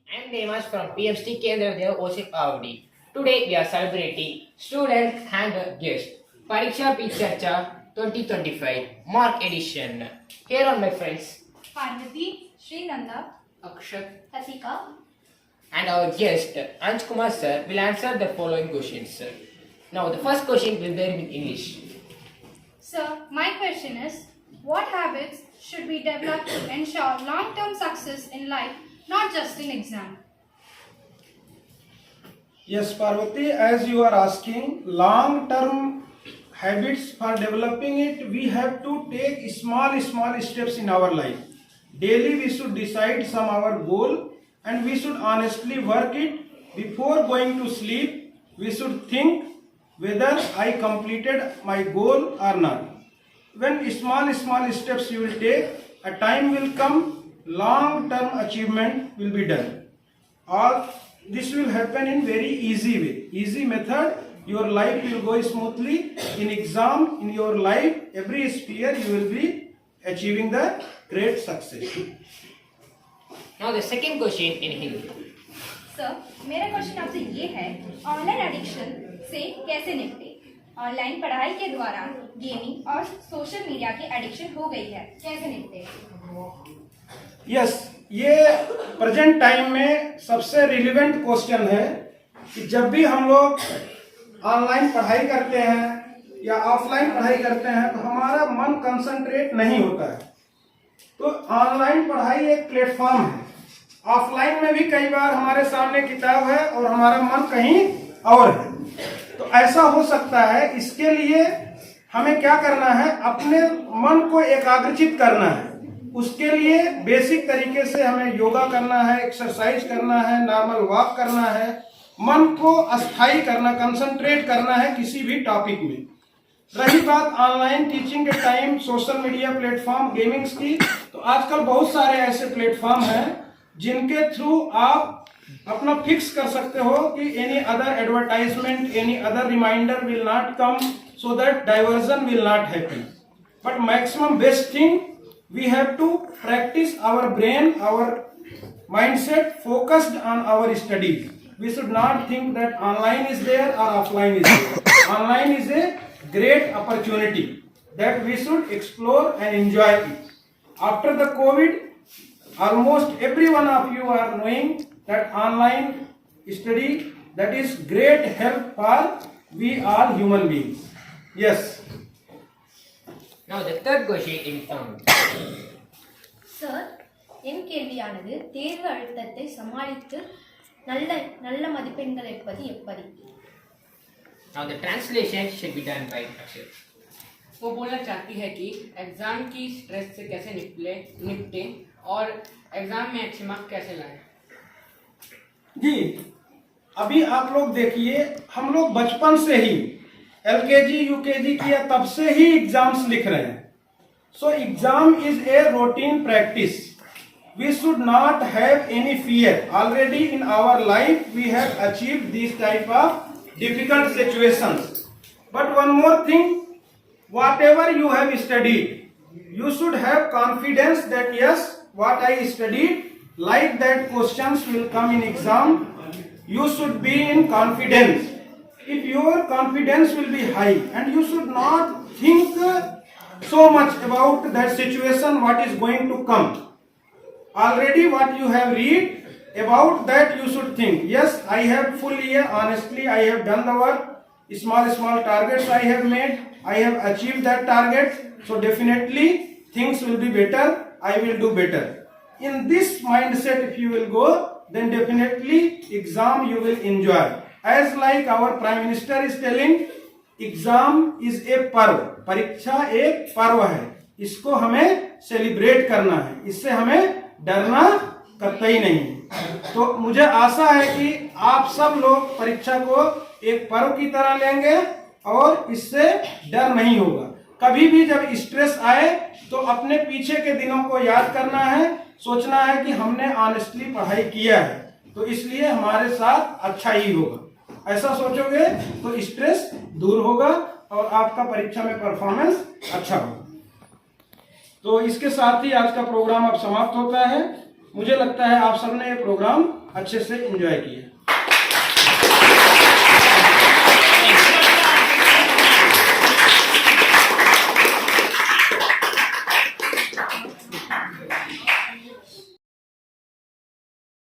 I am Demas from PMC Kendra Vidya OC Avdi. Today we are celebrating Student and Guest Pariksha Pe Charcha 2025 Mark Edition. Here are my friends Parvati, Srinanda, Akshat Katika. and our guest Anj Kumar sir will answer the following questions. Now the first question will be in English. Sir, my question is, what habits should we develop to ensure long-term success in life, not just in exam? Yes, Parvati, as you are asking, long-term habits for developing it, we have to take small steps in our life. Daily we should decide some our goal and we should honestly work it. Before going to sleep, we should think whether I completed my goal or not. When small steps you will take, a time will come, long-term achievement will be done. All this will happen in very easy way. Easy method, your life will go smoothly. In exam, in your life, every sphere you will be achieving the great success. Now the second question in Hindi. Sir, मेरा question आपसे ये है, online addiction से कैसे निपटे? Online पढ़ाई के द्वारा गेमिंग और सोशल मीडिया की एडिक्शन हो गई है, कैसे निपटे? यस, ये प्रेजेंट टाइम में सबसे रिलेवेंट क्वेश्चन है कि जब भी हम लोग ऑनलाइन पढ़ाई करते हैं या ऑफलाइन पढ़ाई करते हैं तो हमारा मन कंसंट्रेट नहीं होता है। तो ऑनलाइन पढ़ाई एक प्लेटफॉर्म है। ऑफलाइन में भी कई बार हमारे सामने किताब है और हमारा मन कहीं और है। तो ऐसा हो सकता है, इसके लिए हमें क्या करना है, अपने मन को एकाग्रचित करना है। उसके लिए बेसिक तरीके से हमें योगा करना है, एक्सरसाइज करना है, नॉर्मल वॉक करना है, मन को अस्थायी करना, कंसंट्रेट करना है किसी भी टॉपिक में। रही बात ऑनलाइन टीचिंग के time social media platform gamings की, तो आजकल बहुत सारे ऐसे प्लेटफॉर्म हैं जिनके थ्रू आप अपना फिक्स कर सकते हो कि any other advertisement, any other reminder will not come, so that diversion will not happen. But maximum best thing, we have to practice our brain, our mindset focused on our studies. We should not think that online is there or offline is there. Online is a great opportunity that we should explore and enjoy it. After the COVID, almost every one of you are knowing that online study, that is great help for we all human beings. Yes. Now the third question in Tamil. Sir, என் கேள்வியானது தேர்வு அழுத்தத்தை சமாளித்து நல்ல நல்ல மதிப்பெண்கள் எடுப்பது எப்படி? Now the translation should be done by Akshat. वो बोलना चाहती है कि एग्जाम की स्ट्रेस से कैसे निपटे और एग्जाम में अच्छे मार्क्स कैसे लाएं। जी, अभी आप लोग देखिए, हम लोग बचपन से ही LKG UKG किया तब से ही एग्जाम्स लिख रहे हैं। So exam is a routine practice. We should not have any fear. Already in our life we have achieved this type of difficult situations. But one more thing, whatever you have studied, you should have confidence that yes, what I studied, like that questions will come in exam. You should be in confidence. If your confidence will be high, and you should not think so much about that situation, what is going to come. Already what you have read about that, you should think, yes, I have full year, honestly I have done the work, small targets I have made, I have achieved that target, so definitely things will be better, I will do better. In this mindset if you will go, then definitely exam you will enjoy. As like our Prime Minister is telling, exam is a पर्व, परीक्षा एक पर्व है, इसको हमें celebrate करना है, इससे हमें डरना कतई नहीं। तो मुझे आशा है कि आप सब लोग परीक्षा को एक पर्व की तरह लेंगे और इससे डर नहीं होगा। कभी भी जब स्ट्रेस आए तो अपने पीछे के दिनों को याद करना है, सोचना है कि हमने ऑनेस्टली पढ़ाई किया है तो इसलिए हमारे साथ अच्छा ही होगा। ऐसा सोचोगे तो स्ट्रेस दूर होगा और आपका परीक्षा में परफॉर्मेंस अच्छा होगा। तो इसके साथ ही आज का प्रोग्राम अब समाप्त होता है। मुझे लगता है आप सबने ये प्रोग्राम अच्छे से एंजॉय किया।